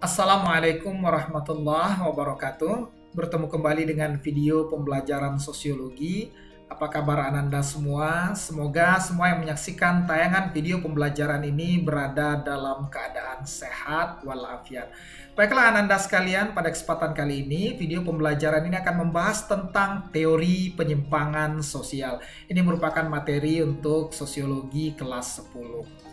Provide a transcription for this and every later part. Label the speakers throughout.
Speaker 1: Assalamualaikum warahmatullahi wabarakatuh. Bertemu kembali dengan video pembelajaran sosiologi. Apa kabar Ananda semua? Semoga semua yang menyaksikan tayangan video pembelajaran ini berada dalam keadaan sehat walafiat. Baiklah Ananda sekalian, pada kesempatan kali ini video pembelajaran ini akan membahas tentang teori penyimpangan sosial. Ini merupakan materi untuk sosiologi kelas 10.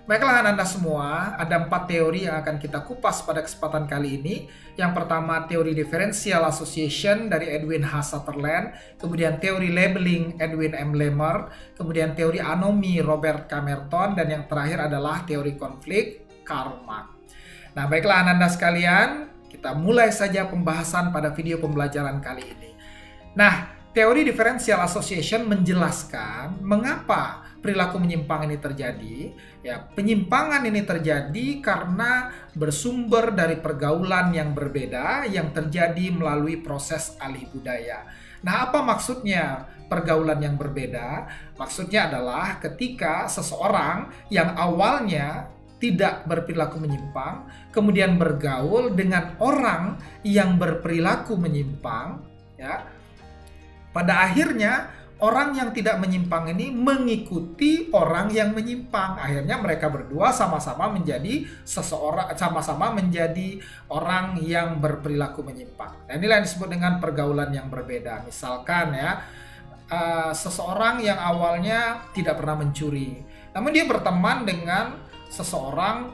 Speaker 1: Baiklah Anda semua, ada 4 teori yang akan kita kupas pada kesempatan kali ini. Yang pertama teori differential association dari Edwin H. Sutherland, kemudian teori labeling Edwin M. Lemmer, kemudian teori anomi Robert K. Merton, dan yang terakhir adalah teori konflik Karl Marx. Nah baiklah Anda sekalian, kita mulai saja pembahasan pada video pembelajaran kali ini. Nah, teori differential association menjelaskan mengapa perilaku menyimpang ini terjadi. Ya, penyimpangan ini terjadi karena bersumber dari pergaulan yang berbeda yang terjadi melalui proses alih budaya. Nah, apa maksudnya pergaulan yang berbeda? Maksudnya adalah ketika seseorang yang awalnya tidak berperilaku menyimpang, kemudian bergaul dengan orang yang berperilaku menyimpang, ya. Pada akhirnya orang yang tidak menyimpang ini mengikuti orang yang menyimpang. Akhirnya mereka berdua sama-sama menjadi sama-sama menjadi orang yang berperilaku menyimpang. Nah, inilah yang disebut dengan pergaulan yang berbeda. Misalkan ya, seseorang yang awalnya tidak pernah mencuri, namun dia berteman dengan seseorang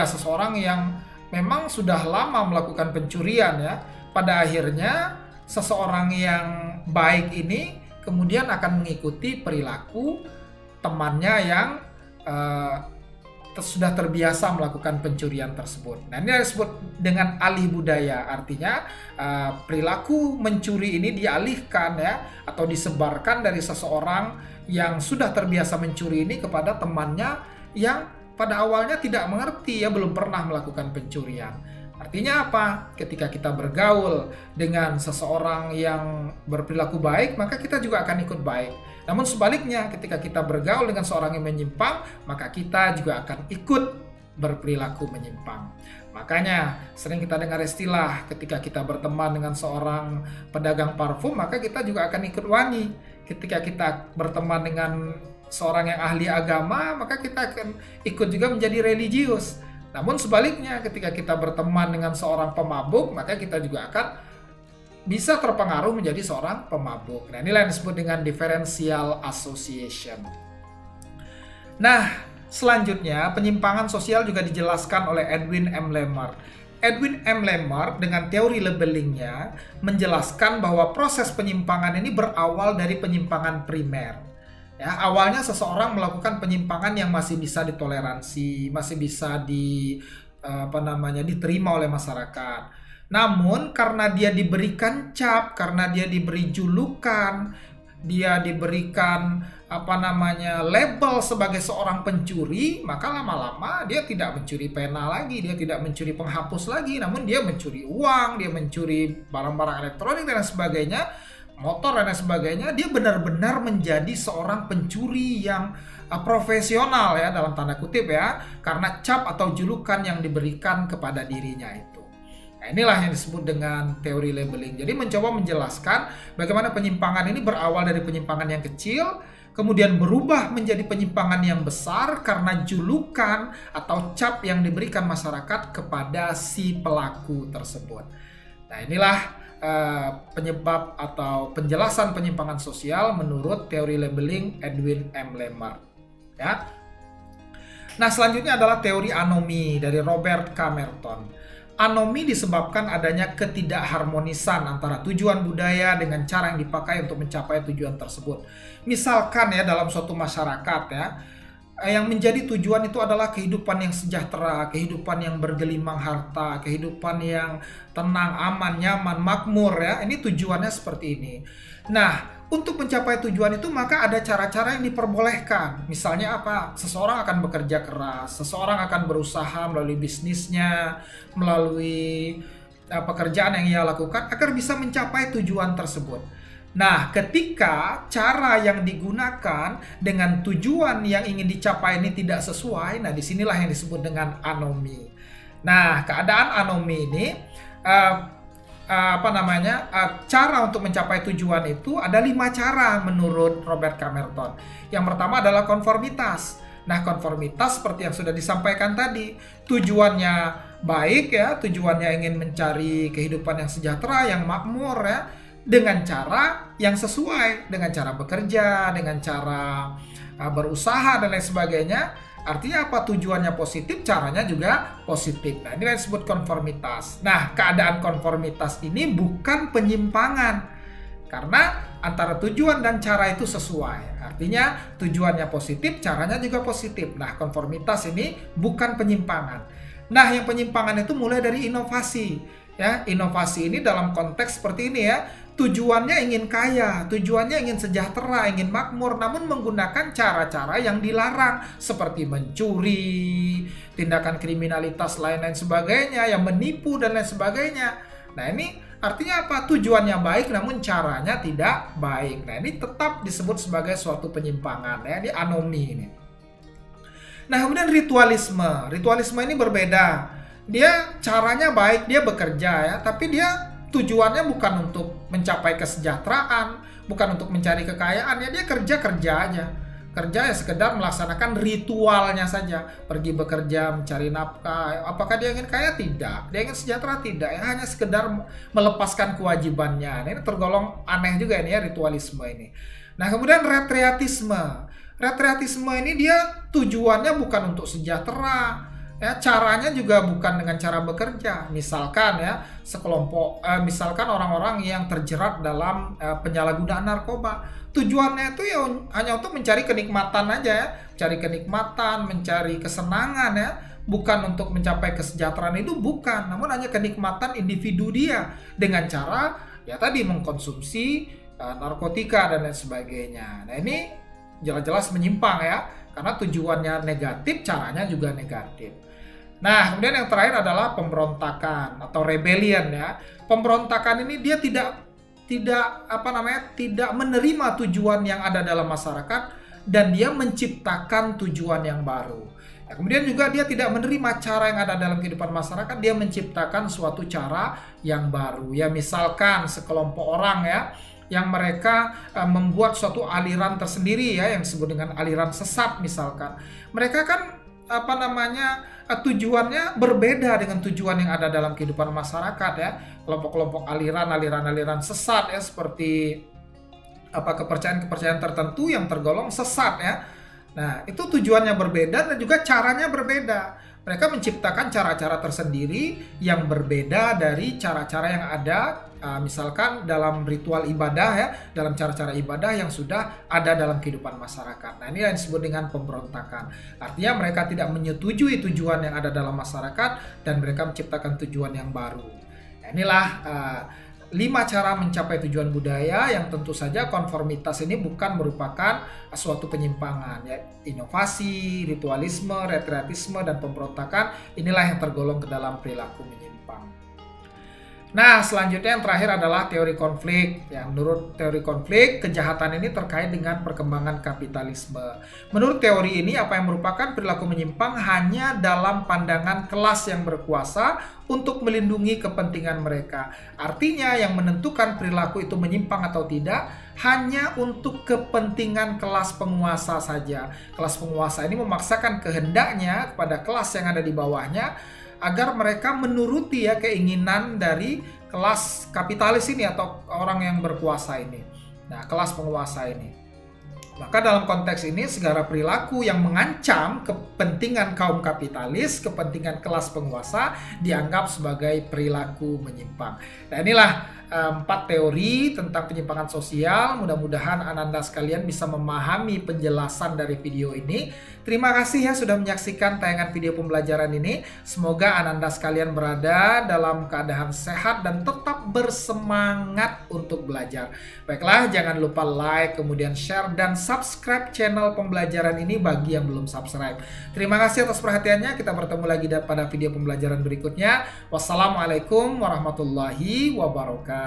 Speaker 1: seseorang yang memang sudah lama melakukan pencurian ya. Pada akhirnya seseorang yang baik ini kemudian akan mengikuti perilaku temannya yang sudah terbiasa melakukan pencurian tersebut. Nah, ini disebut dengan alih budaya. Artinya perilaku mencuri ini dialihkan ya, atau disebarkan dari seseorang yang sudah terbiasa mencuri ini kepada temannya yang pada awalnya tidak mengerti ya, belum pernah melakukan pencurian. Artinya apa? Ketika kita bergaul dengan seseorang yang berperilaku baik, maka kita juga akan ikut baik. Namun sebaliknya, ketika kita bergaul dengan seorang yang menyimpang, maka kita juga akan ikut berperilaku menyimpang. Makanya sering kita dengar istilah ketika kita berteman dengan seorang pedagang parfum, maka kita juga akan ikut wangi. Ketika kita berteman dengan seorang yang ahli agama, maka kita akan ikut juga menjadi religius. Namun sebaliknya, ketika kita berteman dengan seorang pemabuk, maka kita juga akan bisa terpengaruh menjadi seorang pemabuk. Nah, inilah yang disebut dengan differential association. Nah, selanjutnya penyimpangan sosial juga dijelaskan oleh Edwin M. Lemmer. Edwin M. Lemmer dengan teori labelingnya menjelaskan bahwa proses penyimpangan ini berawal dari penyimpangan primer. Ya, awalnya seseorang melakukan penyimpangan yang masih bisa ditoleransi, masih bisa diterima oleh masyarakat. Namun karena dia diberikan cap, karena dia diberi julukan, dia diberikan label sebagai seorang pencuri, maka lama-lama dia tidak mencuri pena lagi, dia tidak mencuri penghapus lagi, namun dia mencuri uang, dia mencuri barang-barang elektronik dan sebagainya, motor dan sebagainya. Dia benar-benar menjadi seorang pencuri yang profesional ya, dalam tanda kutip ya, karena cap atau julukan yang diberikan kepada dirinya itu. Nah, inilah yang disebut dengan teori labeling. Jadi mencoba menjelaskan bagaimana penyimpangan ini berawal dari penyimpangan yang kecil, kemudian berubah menjadi penyimpangan yang besar karena julukan atau cap yang diberikan masyarakat kepada si pelaku tersebut. Nah, inilah penyebab atau penjelasan penyimpangan sosial menurut teori labeling Edwin M. Lemmer. Ya. Nah, selanjutnya adalah teori anomi dari Robert K. Merton. Anomi disebabkan adanya ketidakharmonisan antara tujuan budaya dengan cara yang dipakai untuk mencapai tujuan tersebut. Misalkan ya, dalam suatu masyarakat ya, yang menjadi tujuan itu adalah kehidupan yang sejahtera, kehidupan yang bergelimang harta, kehidupan yang tenang, aman, nyaman, makmur ya. Ini tujuannya seperti ini. Nah, untuk mencapai tujuan itu maka ada cara-cara yang diperbolehkan. Misalnya apa? Seseorang akan bekerja keras, seseorang akan berusaha melalui bisnisnya, melalui pekerjaan yang ia lakukan agar bisa mencapai tujuan tersebut. Nah, ketika cara yang digunakan dengan tujuan yang ingin dicapai ini tidak sesuai, nah disinilah yang disebut dengan anomi. Nah, keadaan anomi ini cara untuk mencapai tujuan itu ada 5 cara menurut Robert Camerton. Yang pertama adalah konformitas. Nah, konformitas seperti yang sudah disampaikan tadi, tujuannya baik ya, tujuannya ingin mencari kehidupan yang sejahtera, yang makmur ya, dengan cara yang sesuai, dengan cara bekerja, dengan cara berusaha dan lain sebagainya. Artinya apa? Tujuannya positif, caranya juga positif. Nah, ini yang disebut konformitas. Nah, keadaan konformitas ini bukan penyimpangan. Karena antara tujuan dan cara itu sesuai. Artinya tujuannya positif, caranya juga positif. Nah, konformitas ini bukan penyimpangan. Nah, yang penyimpangan itu mulai dari inovasi. Ya, inovasi ini dalam konteks seperti ini ya. Tujuannya ingin kaya, tujuannya ingin sejahtera, ingin makmur, namun menggunakan cara-cara yang dilarang seperti mencuri, tindakan kriminalitas lain-lain sebagainya, yang menipu dan lain sebagainya. Nah, ini artinya apa? Tujuannya baik namun caranya tidak baik. Nah, ini tetap disebut sebagai suatu penyimpangan ya, ini anomi ini. Nah, kemudian ritualisme. Ritualisme ini berbeda. Dia caranya baik, dia bekerja ya, tapi dia tujuannya bukan untuk mencapai kesejahteraan, bukan untuk mencari kekayaan, ya dia kerja aja. Kerja ya sekedar melaksanakan ritualnya saja. Pergi bekerja, mencari nafkah. Apakah dia ingin kaya? Tidak. Dia ingin sejahtera? Tidak. Ya, hanya sekedar melepaskan kewajibannya. Nah, ini tergolong aneh juga ini ya, ritualisme ini. Nah, kemudian retriatisme. Retriatisme ini dia tujuannya bukan untuk sejahtera. Ya, caranya juga bukan dengan cara bekerja. Misalkan ya, misalkan orang-orang yang terjerat dalam penyalahgunaan narkoba. Tujuannya itu ya hanya untuk mencari kenikmatan aja ya. Cari kenikmatan, mencari kesenangan ya. Bukan untuk mencapai kesejahteraan, itu bukan. Namun hanya kenikmatan individu dia. Dengan cara ya tadi mengkonsumsi narkotika dan lain sebagainya. Nah, ini jelas-jelas menyimpang ya. Karena tujuannya negatif, caranya juga negatif. Nah, kemudian yang terakhir adalah pemberontakan atau rebellion ya. Pemberontakan ini dia tidak menerima tujuan yang ada dalam masyarakat dan dia menciptakan tujuan yang baru. Nah, kemudian juga dia tidak menerima cara yang ada dalam kehidupan masyarakat, dia menciptakan suatu cara yang baru. Ya, misalkan sekelompok orang ya yang mereka membuat suatu aliran tersendiri ya yang disebut dengan aliran sesat misalkan. Mereka kan tujuannya berbeda dengan tujuan yang ada dalam kehidupan masyarakat ya. Kelompok-kelompok aliran sesat ya, seperti kepercayaan-kepercayaan tertentu yang tergolong sesat ya. Nah, itu tujuannya berbeda dan juga caranya berbeda. Mereka menciptakan cara-cara tersendiri yang berbeda dari cara-cara yang ada misalkan dalam ritual ibadah ya, dalam cara-cara ibadah yang sudah ada dalam kehidupan masyarakat. Nah, ini yang disebut dengan pemberontakan. Artinya mereka tidak menyetujui tujuan yang ada dalam masyarakat dan mereka menciptakan tujuan yang baru. Nah, inilah 5 cara mencapai tujuan budaya yang tentu saja konformitas ini bukan merupakan suatu penyimpangan ya. Inovasi, ritualisme, retriatisme, dan pemberontakan inilah yang tergolong ke dalam perilaku menyimpang. Nah, selanjutnya yang terakhir adalah teori konflik. Ya, menurut teori konflik, kejahatan ini terkait dengan perkembangan kapitalisme. Menurut teori ini, apa yang merupakan perilaku menyimpang hanya dalam pandangan kelas yang berkuasa untuk melindungi kepentingan mereka. Artinya, yang menentukan perilaku itu menyimpang atau tidak hanya untuk kepentingan kelas penguasa saja. Kelas penguasa ini memaksakan kehendaknya kepada kelas yang ada di bawahnya agar mereka menuruti ya keinginan dari kelas kapitalis ini atau orang yang berkuasa ini. Nah, kelas penguasa ini. Maka dalam konteks ini segala perilaku yang mengancam kepentingan kaum kapitalis, kepentingan kelas penguasa dianggap sebagai perilaku menyimpang. Nah, inilah 4 teori tentang penyimpangan sosial. Mudah-mudahan Ananda sekalian bisa memahami penjelasan dari video ini. Terima kasih ya sudah menyaksikan tayangan video pembelajaran ini. Semoga Ananda sekalian berada dalam keadaan sehat dan tetap bersemangat untuk belajar. Baiklah, jangan lupa like, kemudian share, dan subscribe channel pembelajaran ini bagi yang belum subscribe. Terima kasih atas perhatiannya. Kita bertemu lagi pada video pembelajaran berikutnya. Wassalamualaikum warahmatullahi wabarakatuh.